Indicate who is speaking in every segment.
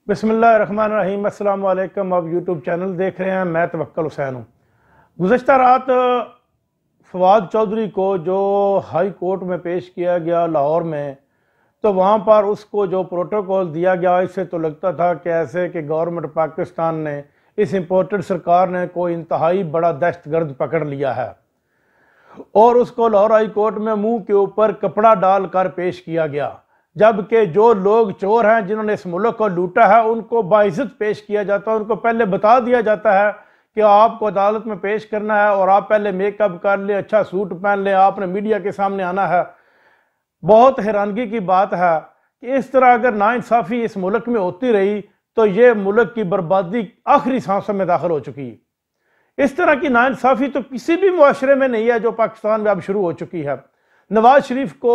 Speaker 1: بسم اللہ الرحمن الرحیم۔ السلام علیکم۔ آپ یوٹیوب چینل دیکھ رہے ہیں، میں توکل حسین ہوں۔ گزشتہ رات فواد چودھری کو جو ہائی کورٹ میں پیش کیا گیا لاہور میں، تو وہاں پر اس کو جو پروٹوکول دیا گیا، اس سے تو لگتا تھا کہ ایسے کہ گورنمنٹ پاکستان نے، اس امپورٹڈ سرکار نے کوئی انتہائی بڑا دہشت گرد پکڑ لیا ہے، اور اس کو لاہور ہائی کورٹ میں منہ کے اوپر کپڑا ڈال کر پیش کیا گیا، جبکہ جو لوگ چور ہیں جنہوں نے اس ملک کو لوٹا ہے ان کو باعزت پیش کیا جاتا ہے۔ ان کو پہلے بتا دیا جاتا ہے کہ آپ کو عدالت میں پیش کرنا ہے اور آپ پہلے میک اپ کر لیں، اچھا سوٹ پہن لیں، آپ نے میڈیا کے سامنے آنا ہے۔ بہت حیرانگی کی بات ہے کہ اس طرح اگر ناانصافی اس ملک میں ہوتی رہی تو یہ ملک کی بربادی آخری سانسوں میں داخل ہو چکی ہے۔ اس طرح کی ناانصافی تو کسی بھی معاشرے میں نہیں ہے جو پاکستان میں اب شروع ہو چکی ہے۔ نواز شریف کو،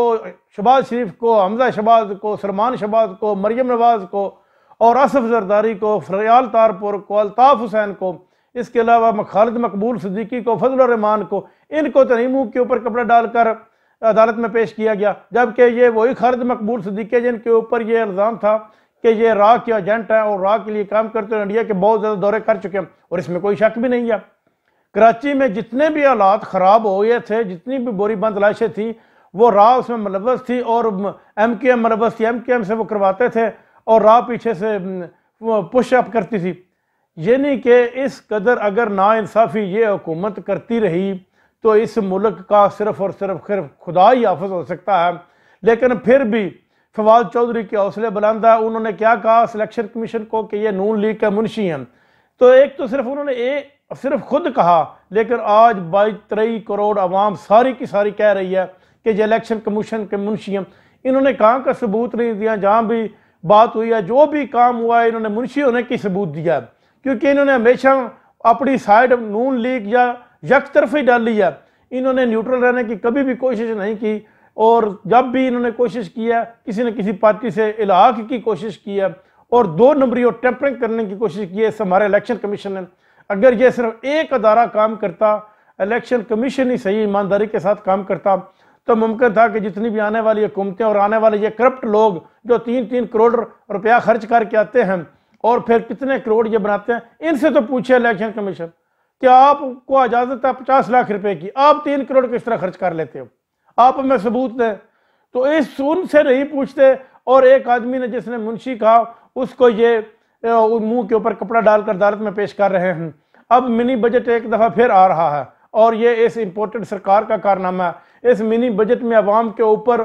Speaker 1: شہباز شریف کو، حمزہ شہباز کو، سلمان شہباز کو، مریم نواز کو، اور آصف زرداری کو، فریال تارپور کو، الطاف حسین کو، اس کے علاوہ خالد مقبول صدیقی کو، فضل الرحمان کو، ان کو تو نہیں منہ کے اوپر کپڑا ڈال کر عدالت میں پیش کیا گیا، جبکہ یہ وہی خالد مقبول صدیقی جن کے اوپر یہ الزام تھا کہ یہ را کے ایجنٹ ہیں اور را کے لیے کام کرتے ہیں، انڈیا کے بہت زیادہ دورے کر چکے ہیں، اور اس میں کوئی شک بھی نہیں ہے۔ کراچی میں جتنے بھی حالات خراب ہوئے تھے، جتنی بھی بوری بند لاشیں تھیں، وہ راہ اس میں ملوث تھی، اور ایم کیو ایم ملوث تھی، ایم کیو ایم سے وہ کرواتے تھے اور راہ پیچھے سے پش اپ کرتی تھی۔ یعنی کہ اس قدر اگر ناانصافی یہ حکومت کرتی رہی تو اس ملک کا صرف اور صرف خدا ہی حافظ ہو سکتا ہے۔ لیکن پھر بھی فواد چودھری کے حوصلے بلند ہے۔ انہوں نے کیا کہا سلیکشن کمیشن کو کہ یہ نون لیگ کا منشی ہیں، تو ایک تو صرف انہوں نے صرف خود کہا، لیکن آج 22-23 کروڑ عوام ساری کی ساری کہہ رہی ہے کہ یہ الیکشن کمیشن کے منشی ہیں۔ انہوں نے کہاں کا ثبوت نہیں دیا، جہاں بھی بات ہوئی ہے، جو بھی کام ہوا ہے، انہوں نے منشی ہونے کی ثبوت دیا ہے، کیونکہ انہوں نے ہمیشہ اپنی سائیڈ نون لیگ یا یک طرفی ڈالی ہے۔ انہوں نے نیوٹرل رہنے کی کبھی بھی کوشش نہیں کی، اور جب بھی انہوں نے کوشش کی ہے کسی نہ کسی پارٹی سے الحاق کی کوشش کی ہے، اور دو نمبری اور ٹیمپرنگ کرنے کی کوشش کی ہے ہمارے الیکشن کمیشن نے۔ اگر یہ صرف ایک ادارہ کام کرتا، الیکشن کمیشن ہی صحیح ایمانداری کے ساتھ کام کرتا، تو ممکن تھا کہ جتنی بھی آنے والی حکومتیں اور آنے والے یہ کرپٹ لوگ جو 3-3 کروڑ روپیہ خرچ کر کے آتے ہیں اور پھر کتنے کروڑ یہ بناتے ہیں، ان سے تو پوچھے الیکشن کمیشن کہ آپ کو اجازت ہے 50 لاکھ روپے کی، آپ 3 کروڑ کس طرح خرچ کر لیتے ہو، آپ ہمیں ثبوت دیں۔ تو ان سے نہیں پوچھتے، اور ایک آدمی نے جس نے منشی کہا اس کو یہ منہ کے اوپر کپڑا ڈال کر عدالت میں پیش کر رہے ہیں۔ اب منی بجٹ ایک دفعہ پھر آ رہا ہے، اور یہ اس امپورٹڈ سرکار کا کارنامہ ہے۔ اس منی بجٹ میں عوام کے اوپر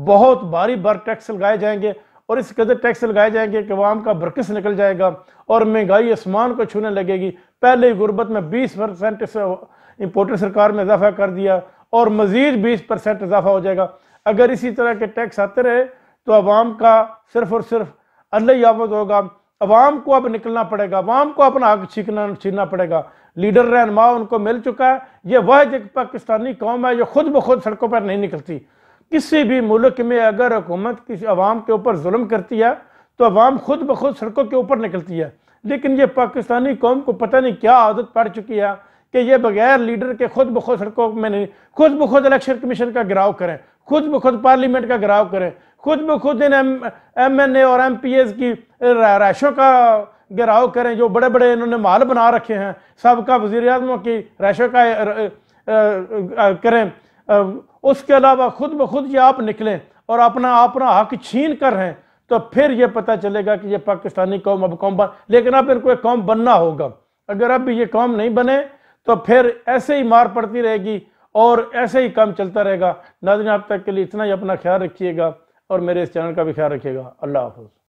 Speaker 1: بہت بھاری بھار ٹیکس لگائے جائیں گے، اور اس قدر ٹیکس لگائے جائیں گے کہ عوام کا برکس نکل جائے گا، اور مہنگائی آسمان کو چھونے لگے گی۔ پہلے ہی غربت میں 20% سے امپورٹڈ سرکار میں اضافہ کر دیا، اور مزید 20% اضافہ ہو جائے گا۔ اگر اسی طرح کے ٹیکس آتے رہے تو عوام کا صرف اور صرف اللہ ہی حافظ ہوگا۔ عوام کو اب نکلنا پڑے گا، عوام کو اپنا حق چھیننا پڑے گا۔ لیڈر رہنما ان کو مل چکا ہے۔ یہ واحد ایک پاکستانی قوم ہے جو خود بخود سڑکوں پر نہیں نکلتی۔ کسی بھی ملک میں اگر حکومت کسی عوام کے اوپر ظلم کرتی ہے تو عوام خود بخود سڑکوں کے اوپر نکلتی ہے، لیکن یہ پاکستانی قوم کو پتہ نہیں کیا عادت پڑ چکی ہے کہ یہ بغیر لیڈر کے خود بخود سڑکوں میں نہیں، خود بخود الیکشن کمیشن کا گھراؤ کریں، خود بخود پارلیمنٹ کا گھراؤ کریں، خود بخود ان ایم این اے اور ایم پی ایز کی رہائشوں کا گھراؤ کریں، جو بڑے بڑے انہوں نے محل بنا رکھے ہیں، سابقہ وزیر اعظموں کی رہائشوں کا کریں۔ اس کے علاوہ خود بخود یہ آپ نکلیں اور اپنا حق چھین کر رہیں، تو پھر یہ پتہ چلے گا کہ یہ پاکستانی قوم اب قوم لیکن اب ان کو ایک قوم بننا ہوگا۔ اگر اب بھی یہ قوم نہیں بنے تو پھر ایسے ہی مار پڑتی رہے گی اور ایسے ہی کام چلتا رہے گا۔ ناظرین، اب تک کے لیے اتنا ہی، اپنا خیال رکھیے گا اور میرے اس چینل کا بھی خیال رکھیے گا۔ اللہ حافظ۔